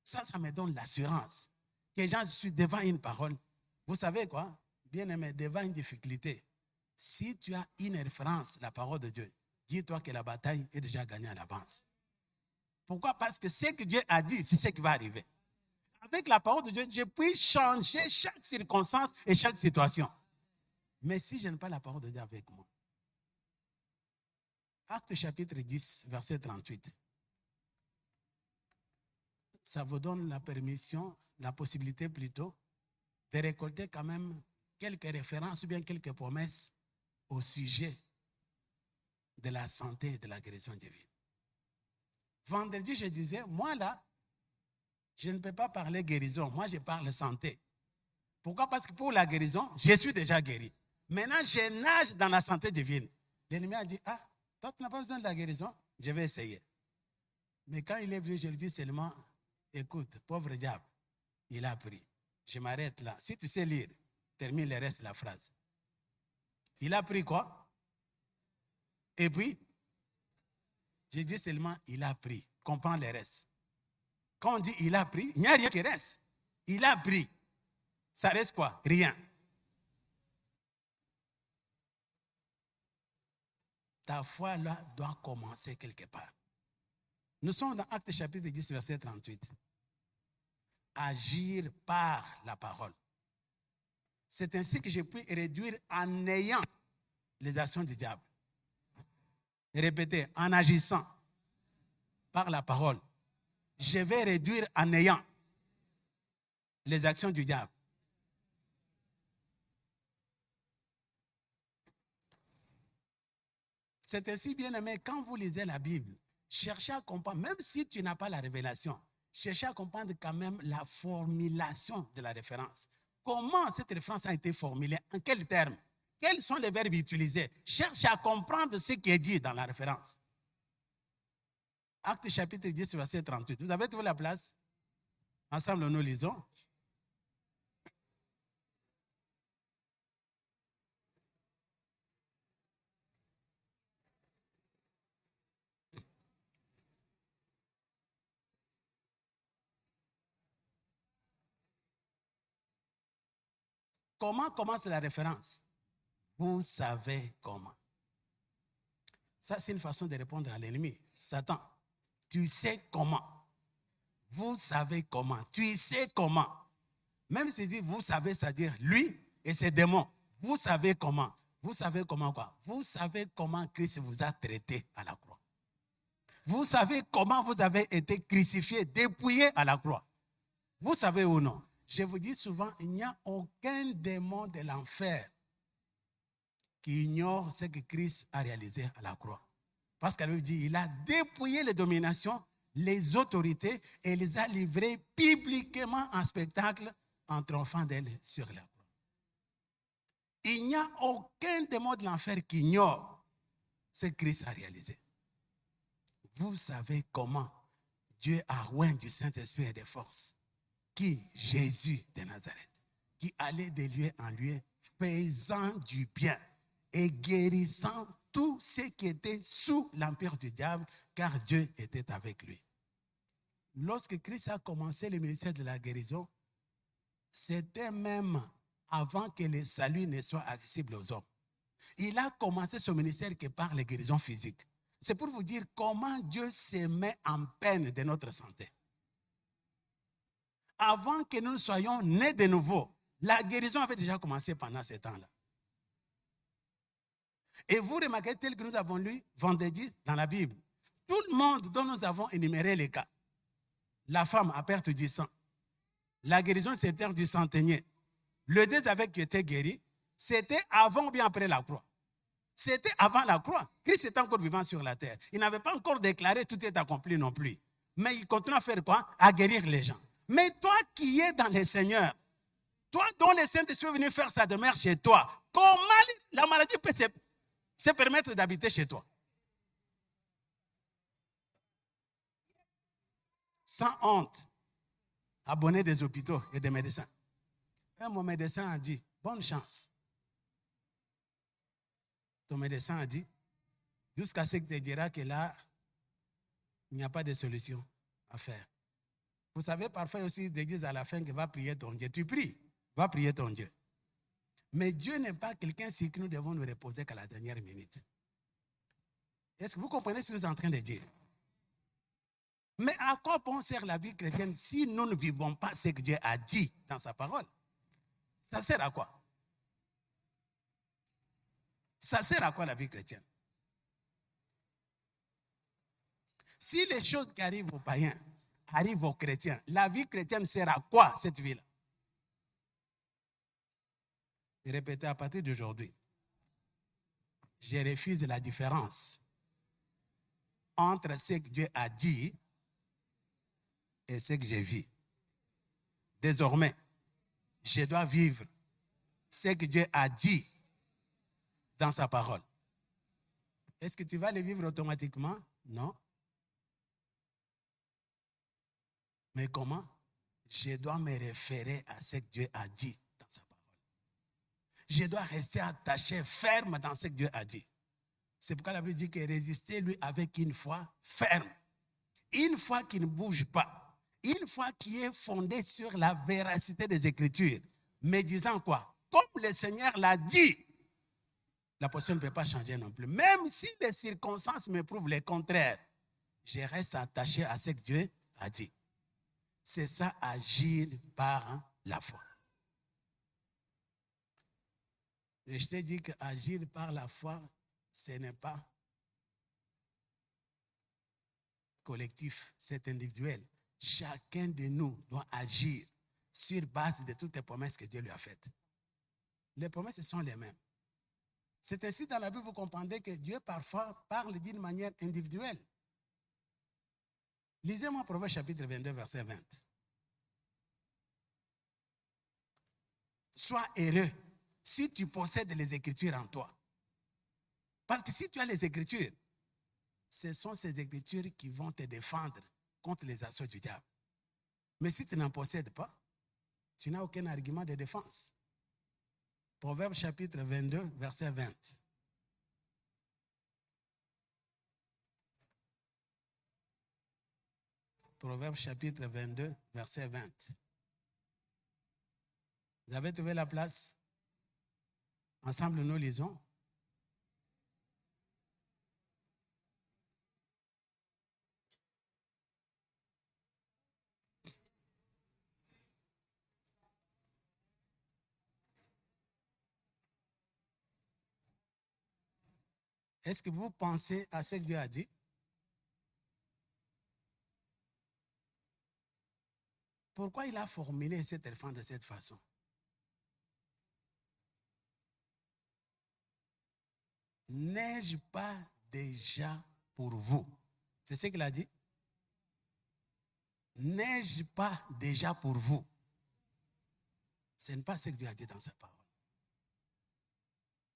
Ça me donne l'assurance que quand je suis devant une parole, vous savez quoi? bien-aimé, devant une difficulté, si tu as une référence, la parole de Dieu, dis-toi que la bataille est déjà gagnée à l'avance. Pourquoi? Parce que ce que Dieu a dit, c'est ce qui va arriver. Avec la parole de Dieu, je peux changer chaque circonstance et chaque situation. Mais si je n'ai pas la parole de Dieu avec moi. Acte chapitre 10, verset 38. Ça vous donne la permission, la possibilité plutôt, de récolter quand même quelques références ou bien quelques promesses au sujet de la santé et de la guérison divine. Vendredi, je disais, moi là, je ne peux pas parler guérison, moi je parle santé. Pourquoi? Parce que pour la guérison, je suis déjà guéri. Maintenant, je nage dans la santé divine. L'ennemi a dit, ah, toi tu n'as pas besoin de la guérison, je vais essayer. Mais quand il est venu, je lui dis seulement, écoute, pauvre diable, il a pris. Je m'arrête là. Si tu sais lire, termine le reste de la phrase. Il a pris quoi? Et puis, je dis seulement, il a pris. Comprends le reste. Quand on dit il a pris, il n'y a rien qui reste. Il a pris. Ça reste quoi? Rien. Ta foi là doit commencer quelque part. Nous sommes dans Actes chapitre 10, verset 38. Agir par la parole. C'est ainsi que je peux réduire en ayant les actions du diable. Répétez, en agissant par la parole, je vais réduire en ayant les actions du diable. C'est ainsi, bien aimé, quand vous lisez la Bible, cherchez à comprendre, même si tu n'as pas la révélation, cherchez à comprendre quand même la formulation de la référence. Comment cette référence a été formulée? En quels termes? Quels sont les verbes utilisés? Cherchez à comprendre ce qui est dit dans la référence. Acte chapitre 10, verset 38. Vous avez trouvé la place? Ensemble, nous lisons. Comment commence la référence? Vous savez comment. Ça, c'est une façon de répondre à l'ennemi. Satan, tu sais comment. Vous savez comment. Tu sais comment. Même s'il dit vous savez, c'est-à-dire lui et ses démons. Vous savez comment. Vous savez comment quoi? Vous savez comment Christ vous a traité à la croix. Vous savez comment vous avez été crucifié, dépouillé à la croix. Vous savez ou non? Je vous dis souvent, il n'y a aucun démon de l'enfer qui ignore ce que Christ a réalisé à la croix. Parce qu'elle lui dit, il a dépouillé les dominations, les autorités et les a livrées publiquement en spectacle en triomphant d'elle sur la croix. Il n'y a aucun démon de l'enfer qui ignore ce que Christ a réalisé. Vous savez comment Dieu a oint du Saint-Esprit et des forces. Qui? Jésus de Nazareth, qui allait de lieu en lieu, faisant du bien et guérissant tout ce qui était sous l'empire du diable, car Dieu était avec lui. Lorsque Christ a commencé le ministère de la guérison, c'était même avant que le salut ne soit accessible aux hommes. Il a commencé son ministère que par les guérisons physiques. C'est pour vous dire comment Dieu se met en peine de notre santé. Avant que nous soyons nés de nouveau, la guérison avait déjà commencé pendant ce temps-là. Et vous remarquez, tel que nous avons lu vendredi dans la Bible, tout le monde dont nous avons énuméré les cas, la femme à perte du sang, la guérison sectaire du centenier, le désavec qui était guéri, c'était avant ou bien après la croix. C'était avant la croix. Christ était encore vivant sur la terre. Il n'avait pas encore déclaré tout est accompli non plus. Mais il continue à faire quoi? À guérir les gens. Mais toi qui es dans le Seigneur, toi dont le Saint-Esprit est venu faire sa demeure chez toi, comment la maladie peut se permettre d'habiter chez toi? Sans honte, abonné des hôpitaux et des médecins. Et mon médecin a dit, bonne chance. Ton médecin a dit, jusqu'à ce que tu diras que là, il n'y a pas de solution à faire. Vous savez, parfois aussi, ils disent à la fin que va prier ton Dieu. Tu pries, va prier ton Dieu. Mais Dieu n'est pas quelqu'un sur qui nous devons nous reposer qu'à la dernière minute. Est-ce que vous comprenez ce que vous êtes en train de dire? Mais à quoi bon sert la vie chrétienne si nous ne vivons pas ce que Dieu a dit dans sa parole? Ça sert à quoi? Ça sert à quoi la vie chrétienne? Si les choses qui arrivent aux païens arrivent aux chrétiens, la vie chrétienne sert à quoi cette vie-là? Répétez à partir d'aujourd'hui. Je refuse la différence entre ce que Dieu a dit et ce que je vis. Désormais, je dois vivre ce que Dieu a dit dans sa parole. Est-ce que tu vas le vivre automatiquement? Non. Mais comment? Je dois me référer à ce que Dieu a dit dans sa parole. Je dois rester attaché, ferme dans ce que Dieu a dit. C'est pourquoi la Bible dit que résistez-lui avec une foi ferme. Une foi qui ne bouge pas. Une foi qui est fondée sur la véracité des Écritures. Mais disant quoi? Comme le Seigneur l'a dit, la posture ne peut pas changer non plus. Même si les circonstances me prouvent le contraire, je reste attaché à ce que Dieu a dit. C'est ça, agir par la foi. Et je t'ai dit qu'agir par la foi, ce n'est pas collectif, c'est individuel. Chacun de nous doit agir sur base de toutes les promesses que Dieu lui a faites. Les promesses sont les mêmes. C'est ainsi dans la Bible, vous comprendrez que Dieu parfois parle d'une manière individuelle. Lisez-moi Proverbe chapitre 22, verset 20. Sois heureux si tu possèdes les Écritures en toi. Parce que si tu as les Écritures, ce sont ces Écritures qui vont te défendre contre les assauts du diable. Mais si tu n'en possèdes pas, tu n'as aucun argument de défense. Proverbe chapitre 22, verset 20. Proverbe chapitre 22, verset 20. Vous avez trouvé la place? Ensemble, nous lisons. Est-ce que vous pensez à ce que Dieu a dit? Pourquoi il a formulé cet éléphant de cette façon? N'ai-je pas déjà pour vous? C'est ce qu'il a dit? N'ai-je pas déjà pour vous? Ce n'est pas ce que Dieu a dit dans sa parole.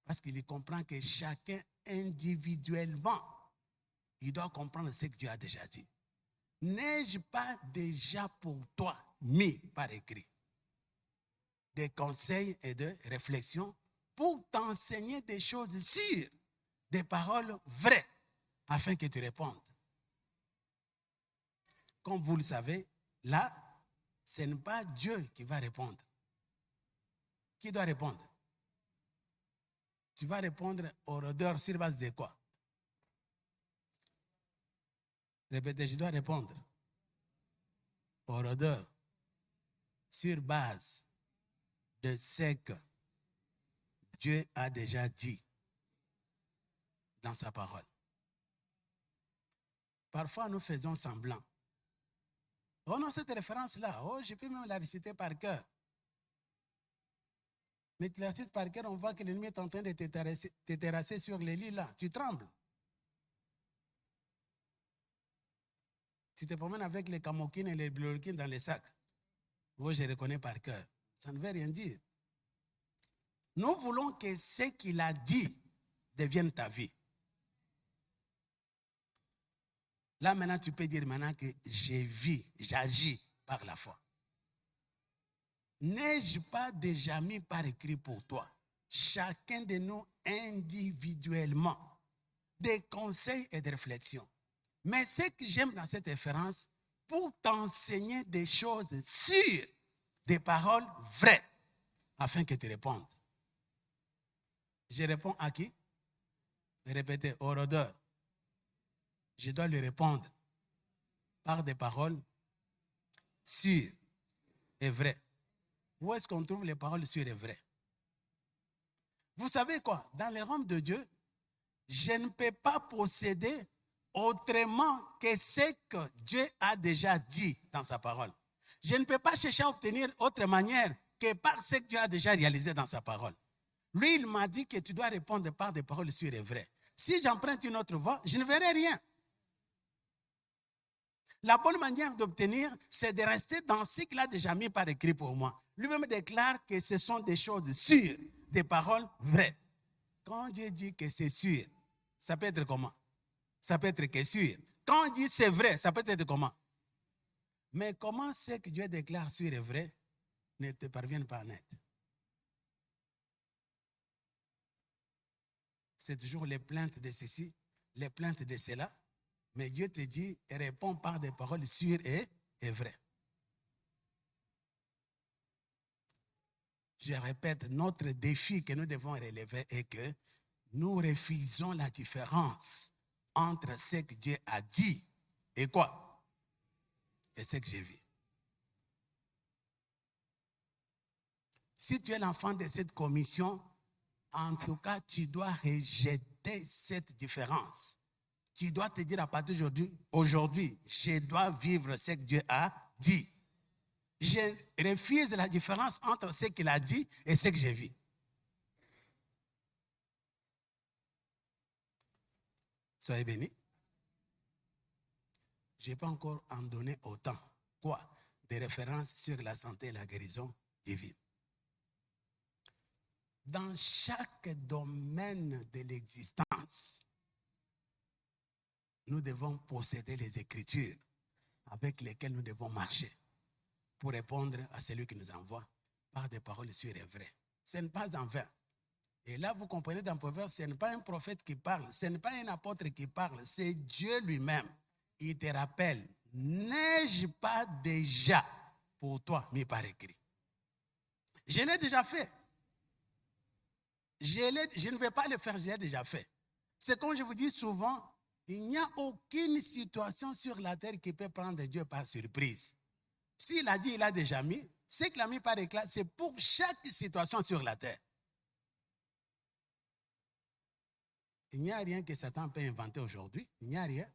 Parce qu'il comprend que chacun individuellement, il doit comprendre ce que Dieu a déjà dit. N'ai-je pas déjà pour toi mis par écrit des conseils et de réflexions pour t'enseigner des choses sûres, des paroles vraies, afin que tu répondes? Comme vous le savez, là, ce n'est pas Dieu qui va répondre. Qui doit répondre? Tu vas répondre au rôdeur sur base de quoi? Répétez, je dois répondre au rôdeur sur base de ce que Dieu a déjà dit dans sa parole. Parfois, nous faisons semblant. Oh non, cette référence-là, oh, je peux même la réciter par cœur. Mais tu la récites par cœur, on voit que l'ennemi est en train de te terrasser sur les lits là. Tu trembles. Tu te promènes avec les camokines et les biolokines dans les sacs. Oh, je reconnais par cœur. Ça ne veut rien dire. Nous voulons que ce qu'il a dit devienne ta vie. Là, maintenant, tu peux dire maintenant que j'ai vu, j'agis par la foi. N'ai-je pas déjà mis par écrit pour toi, chacun de nous individuellement, des conseils et des réflexions? Mais ce que j'aime dans cette référence, pour t'enseigner des choses sûres, des paroles vraies, afin que tu répondes. Je réponds à qui? Répétez, au rôdeur. Je dois lui répondre par des paroles sûres et vraies. Où est-ce qu'on trouve les paroles sûres et vraies? Vous savez quoi? Dans les royaumes de Dieu, je ne peux pas posséder autrement que ce que Dieu a déjà dit dans sa parole. Je ne peux pas chercher à obtenir autre manière que par ce que Dieu a déjà réalisé dans sa parole. Lui, il m'a dit que tu dois répondre par des paroles sûres et vraies. Si j'emprunte une autre voie, je ne verrai rien. La bonne manière d'obtenir, c'est de rester dans ce qu'il a déjà mis par écrit pour moi. Lui-même déclare que ce sont des choses sûres, des paroles vraies. Quand Dieu dit que c'est sûr, ça peut être comment? Ça peut être que sûr. Quand on dit c'est vrai, ça peut être comment? Mais comment c'est que Dieu déclare sûr et vrai ne te parviennent pas net? C'est toujours les plaintes de ceci, les plaintes de cela. Mais Dieu te dit et répond par des paroles sûres et vraies. Je répète, notre défi que nous devons relever est que nous refusons la différence entre ce que Dieu a dit et quoi? Et ce que j'ai vu. Si tu es l'enfant de cette commission, en tout cas, tu dois rejeter cette différence. Tu dois te dire à partir d'aujourd'hui, je dois vivre ce que Dieu a dit. Je refuse la différence entre ce qu'il a dit et ce que j'ai vu. Soyez bénis. Je n'ai pas encore en donné autant. Quoi? Des références sur la santé et la guérison divine. Dans chaque domaine de l'existence, nous devons posséder les Écritures avec lesquelles nous devons marcher pour répondre à celui qui nous envoie par des paroles sûres et vraies. Ce n'est pas en vain. Et là, vous comprenez dans Proverbe, ce n'est pas un prophète qui parle, ce n'est pas un apôtre qui parle, c'est Dieu lui-même. Il te rappelle, n'ai-je pas déjà pour toi mis par écrit? Je l'ai déjà fait. Je ne vais pas le faire, je l'ai déjà fait. C'est comme je vous dis souvent, il n'y a aucune situation sur la terre qui peut prendre Dieu par surprise. S'il a dit, il a déjà mis. Ce qu'il a mis par éclat, c'est pour chaque situation sur la terre. Il n'y a rien que Satan peut inventer aujourd'hui. Il n'y a rien.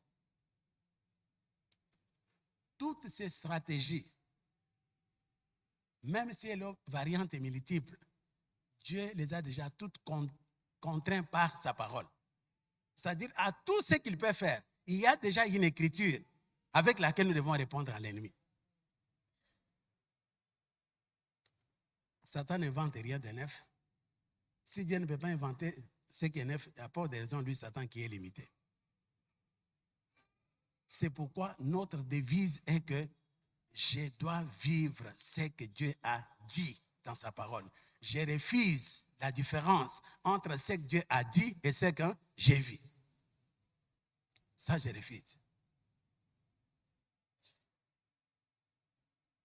Toutes ces stratégies, même si elles ont variantes et multiples, Dieu les a déjà toutes contraintes par sa parole. C'est-à-dire, à tout ce qu'il peut faire, il y a déjà une écriture avec laquelle nous devons répondre à l'ennemi. Satan n'invente rien de neuf. Si Dieu ne peut pas inventer ce qui est neuf, il apporte des raisons, lui, Satan, qui est limité. C'est pourquoi notre devise est que je dois vivre ce que Dieu a dit dans sa parole. Je refuse la différence entre ce que Dieu a dit et ce que j'ai vu. Ça, je refuse.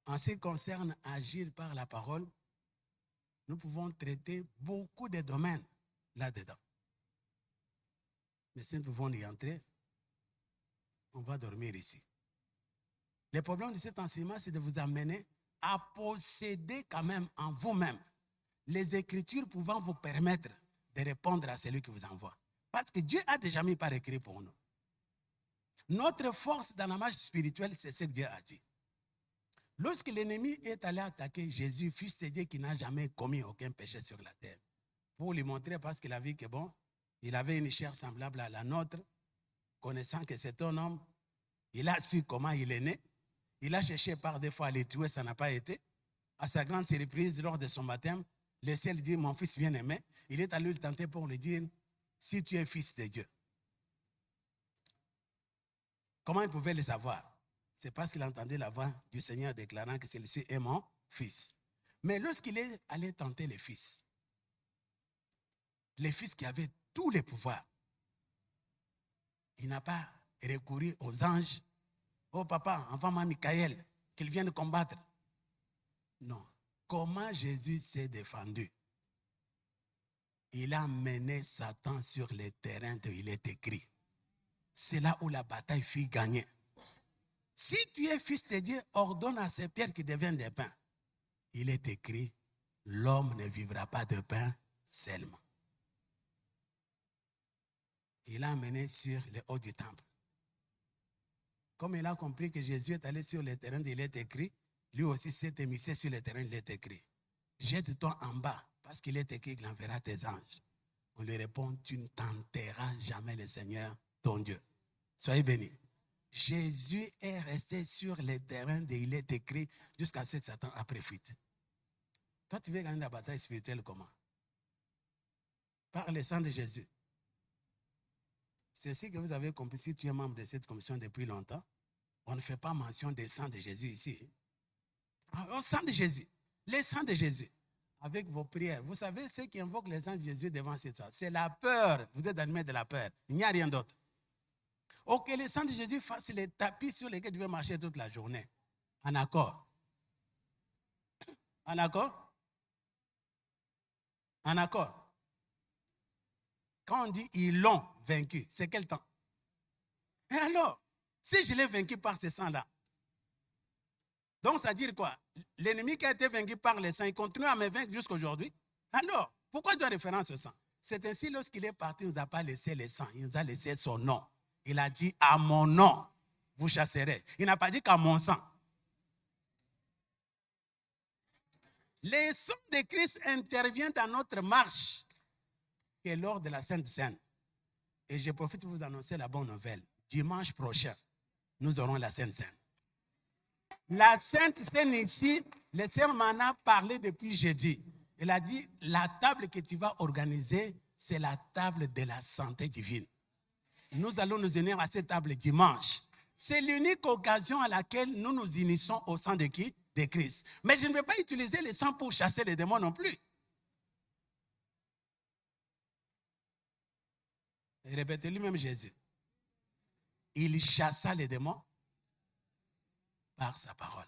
En ce qui concerne agir par la parole, nous pouvons traiter beaucoup de domaines là-dedans. Mais si nous pouvons y entrer, on va dormir ici. Le problème de cet enseignement, c'est de vous amener à posséder quand même en vous-même les Écritures pouvant vous permettre de répondre à celui qui vous envoie. Parce que Dieu a déjà mis par écrit pour nous. Notre force dans la marche spirituelle, c'est ce que Dieu a dit. Lorsque l'ennemi est allé attaquer Jésus, fils de Dieu qui n'a jamais commis aucun péché sur la terre, pour lui montrer parce qu'il a vu que bon, il avait une chair semblable à la nôtre, connaissant que c'est un homme, il a su comment il est né, il a cherché par des fois à les tuer, ça n'a pas été. À sa grande surprise, lors de son baptême, le ciel dit, mon fils bien-aimé, il est allé le tenter pour lui dire, si tu es fils de Dieu. Comment il pouvait le savoir? C'est parce qu'il entendait la voix du Seigneur déclarant que celui-ci est mon fils. Mais lorsqu'il est allé tenter le fils qui avait tous les pouvoirs, il n'a pas recouru aux anges. Oh papa, envoie-moi Michael, qu'il vienne combattre. Non. Comment Jésus s'est défendu? Il a mené Satan sur les terrains de il est écrit. C'est là où la bataille fut gagnée. Si tu es fils de Dieu, ordonne à ces pierres qui deviennent des pains. Il est écrit, l'homme ne vivra pas de pain seulement. Il a mené sur les hauts du temple. Comme il a compris que Jésus est allé sur le terrain, il est écrit, lui aussi s'est émissé sur le terrain, il est écrit. Jette-toi en bas, parce qu'il est écrit qu'il enverra tes anges. On lui répond, tu ne tenteras jamais le Seigneur, ton Dieu. Soyez bénis. Jésus est resté sur le terrain de il est écrit jusqu'à ce que Satan a pris fuite. Toi, tu veux gagner la bataille spirituelle comment? Par le sang de Jésus. C'est ce que vous avez compris si tu es membre de cette commission depuis longtemps. On ne fait pas mention des sang de Jésus ici. Au sang de Jésus. Les sangs de Jésus. Avec vos prières. Vous savez, ceux qui invoquent les sangs de Jésus devant cette soirée, c'est la peur. Vous êtes animés de la peur. Il n'y a rien d'autre. Ou que le sang de Jésus fasse les tapis sur lesquels tu veux marcher toute la journée. En accord. En accord? En accord. Quand on dit ils l'ont vaincu, c'est quel temps? Et alors, si je l'ai vaincu par ce sang-là, donc ça veut dire quoi? L'ennemi qui a été vaincu par le sang, il continue à me vaincre jusqu'à aujourd'hui. Alors, pourquoi je dois référence au sang? C'est ainsi, lorsqu'il est parti, il ne nous a pas laissé le sang, il nous a laissé son nom. Il a dit, à mon nom, vous chasserez. Il n'a pas dit qu'à mon sang. Le sang de Christ intervient dans notre marche, qui est lors de la Sainte Seine. Et je profite de vous annoncer la bonne nouvelle. Dimanche prochain, nous aurons la Sainte Seine. La Sainte Seine ici, le Seigneur m'en a parlé depuis jeudi. Il a dit, la table que tu vas organiser, c'est la table de la santé divine. Nous allons nous unir à cette table dimanche. C'est l'unique occasion à laquelle nous nous unissons au sang de qui? De Christ. Mais je ne vais pas utiliser le sang pour chasser les démons non plus. Répétez lui-même Jésus. Il chassa les démons par sa parole.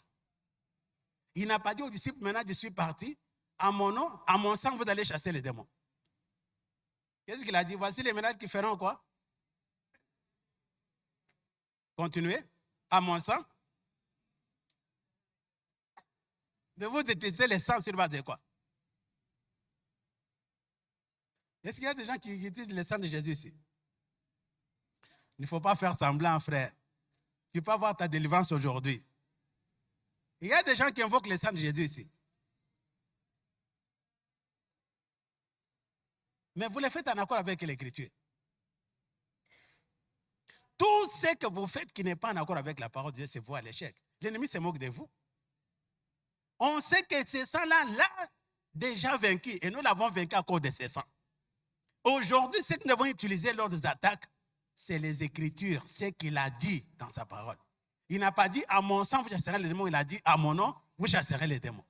Il n'a pas dit aux disciples, maintenant je suis parti, à mon nom, à mon sang, vous allez chasser les démons. Qu'est-ce qu'il a dit? Voici les miracles qui feront quoi? Continuez. À mon sang. De vous utiliser le sang sur base de quoi? Est-ce qu'il y a des gens qui utilisent le sang de Jésus ici? Il ne faut pas faire semblant, frère. Tu peux avoir ta délivrance aujourd'hui. Il y a des gens qui invoquent le sang de Jésus ici. Mais vous le faites en accord avec l'Écriture. Tout ce que vous faites qui n'est pas en accord avec la parole de Dieu, c'est vous à l'échec. L'ennemi se moque de vous. On sait que ce sang-là, déjà vaincu. Et nous l'avons vaincu à cause de ce sang. Aujourd'hui, ce que nous devons utiliser lors des attaques, c'est les Écritures, ce qu'il a dit dans sa parole. Il n'a pas dit à mon sang, vous chasserez les démons. Il a dit à mon nom, vous chasserez les démons.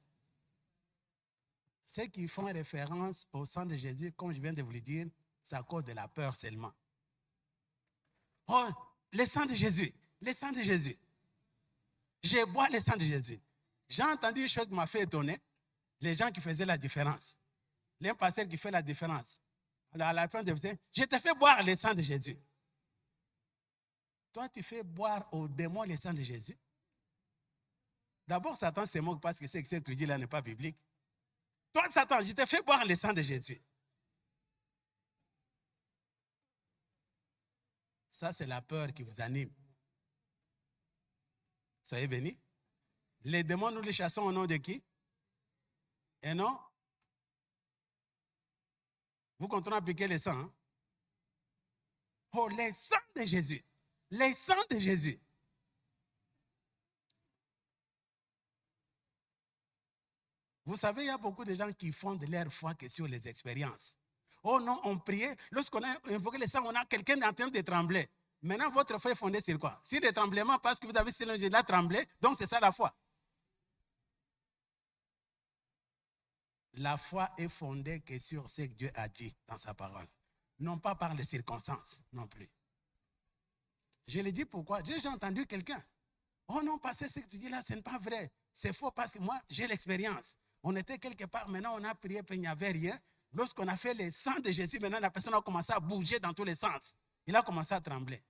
Ceux qui font référence au sang de Jésus, comme je viens de vous le dire, c'est à cause de la peur seulement. Oh, le sang de Jésus, le sang de Jésus. Je bois le sang de Jésus. J'ai entendu une chose qui m'a fait étonner. Les gens qui faisaient la différence. L'un pasteur qui fait la différence. Alors à la fin de vous dire, je te fais boire le sang de Jésus. Toi, tu fais boire aux démons le sang de Jésus. D'abord, Satan se moque parce que ce que tu dis là n'est pas biblique. Toi, Satan, je te fais boire le sang de Jésus. Ça, c'est la peur qui vous anime. Soyez bénis. Les démons, nous les chassons au nom de qui? Et non? Vous continuez à appliquer le sang. Hein? Oh, le sang de Jésus. Le sang de Jésus. Vous savez, il y a beaucoup de gens qui font de leur foi que sur les expériences. Oh non, on priait. Lorsqu'on a invoqué le sang, on a quelqu'un en train de trembler. Maintenant, votre foi est fondée sur quoi? Sur le tremblement, parce que vous avez silencieux là tremblé. Donc, c'est ça la foi. La foi est fondée que sur ce que Dieu a dit dans sa parole. Non pas par les circonstances, non plus. Je l'ai dit pourquoi? J'ai entendu quelqu'un. Oh non, parce que ce que tu dis là, ce n'est pas vrai. C'est faux parce que moi, j'ai l'expérience. On était quelque part, maintenant on a prié, puis il n'y avait rien. Lorsqu'on a fait le sang de Jésus, maintenant la personne a commencé à bouger dans tous les sens. Il a commencé à trembler.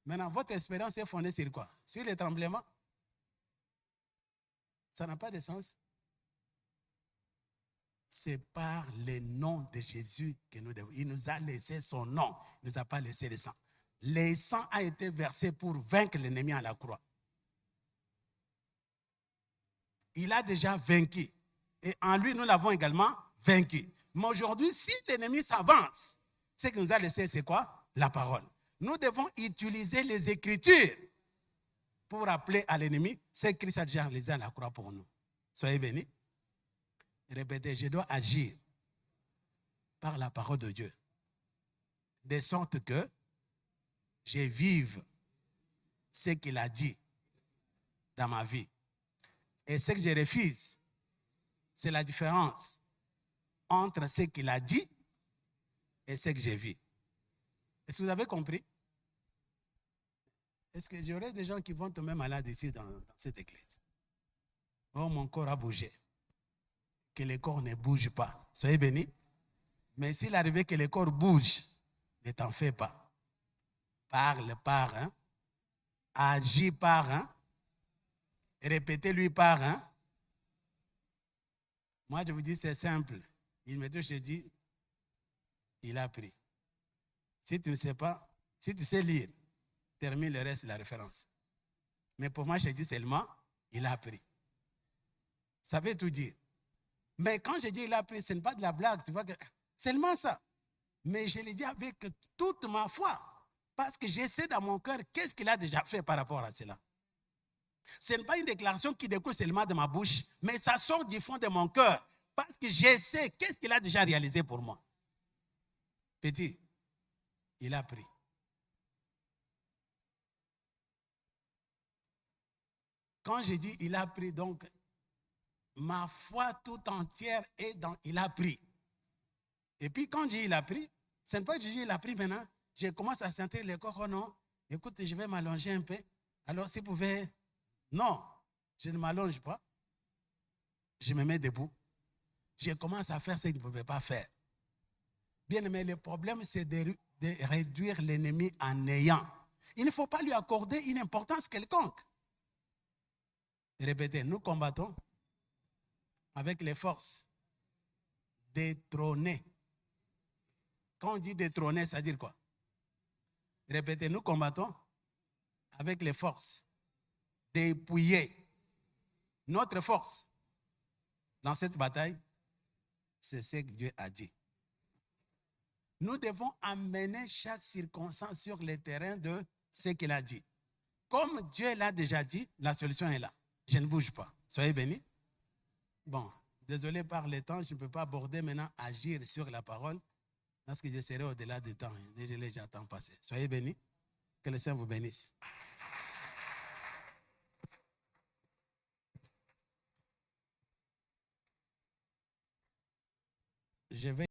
Maintenant, votre expérience est fondée sur quoi? Sur les tremblements? Ça n'a pas de sens. C'est par le nom de Jésus que nous devons. Il nous a laissé son nom. Il ne nous a pas laissé le sang. Le sang a été versé pour vaincre l'ennemi à la croix. Il a déjà vaincu. Et en lui, nous l'avons également vaincu. Mais aujourd'hui, si l'ennemi s'avance, ce qu'il nous a laissé, c'est quoi? La parole. Nous devons utiliser les Écritures pour rappeler à l'ennemi ce que Christ a déjà réalisé à la croix pour nous. Soyez bénis. Répétez, je dois agir par la parole de Dieu, de sorte que je vive ce qu'il a dit dans ma vie. Et ce que je refuse, c'est la différence entre ce qu'il a dit et ce que je vis. Est-ce que vous avez compris? Est-ce que j'aurai des gens qui vont tomber malades ici dans cette église? Oh, mon corps a bougé. Que le corps ne bouge pas. Soyez bénis. Mais s'il arrivait que le corps bouge, ne t'en fais pas. Parle par un. Agis par un. Répétez-lui par un. Moi, je vous dis, c'est simple. Il me touche, je dis, il a pris. Si tu ne sais pas, si tu sais lire, termine le reste de la référence. Mais pour moi, je dis seulement, il a pris. Ça veut tout dire. Mais quand je dis il a pris, ce n'est pas de la blague, tu vois que seulement ça. Mais je l'ai dit avec toute ma foi. Parce que je sais dans mon cœur qu'est-ce qu'il a déjà fait par rapport à cela. Ce n'est pas une déclaration qui découle seulement de ma bouche, mais ça sort du fond de mon cœur. Parce que je sais qu'est-ce qu'il a déjà réalisé pour moi. Petit, il a pris. Quand je dis il a pris, donc, ma foi tout entière est dans il a pris. Et puis quand je dis il a pris, ce n'est pas que je dis il a pris maintenant. Je commence à sentir le corps, oh non, écoute, je vais m'allonger un peu. Alors si vous pouvez, non, je ne m'allonge pas. Je me mets debout. Je commence à faire ce que je ne pouvais pas faire. Bien aimé, le problème c'est de réduire l'ennemi en néant. Il ne faut pas lui accorder une importance quelconque. Répétez, nous combattons avec les forces détrônées. Quand on dit détrôner, ça veut dire quoi? Répétez, nous combattons avec les forces dépouillées. Notre force dans cette bataille, c'est ce que Dieu a dit. Nous devons amener chaque circonstance sur le terrain de ce qu'il a dit. Comme Dieu l'a déjà dit, la solution est là. Je ne bouge pas. Soyez bénis. Bon, désolé par le temps, je ne peux pas aborder maintenant agir sur la parole parce que je serai au-delà du temps. Désolé, j'attends passer. Soyez bénis. Que le Seigneur vous bénisse. Je vais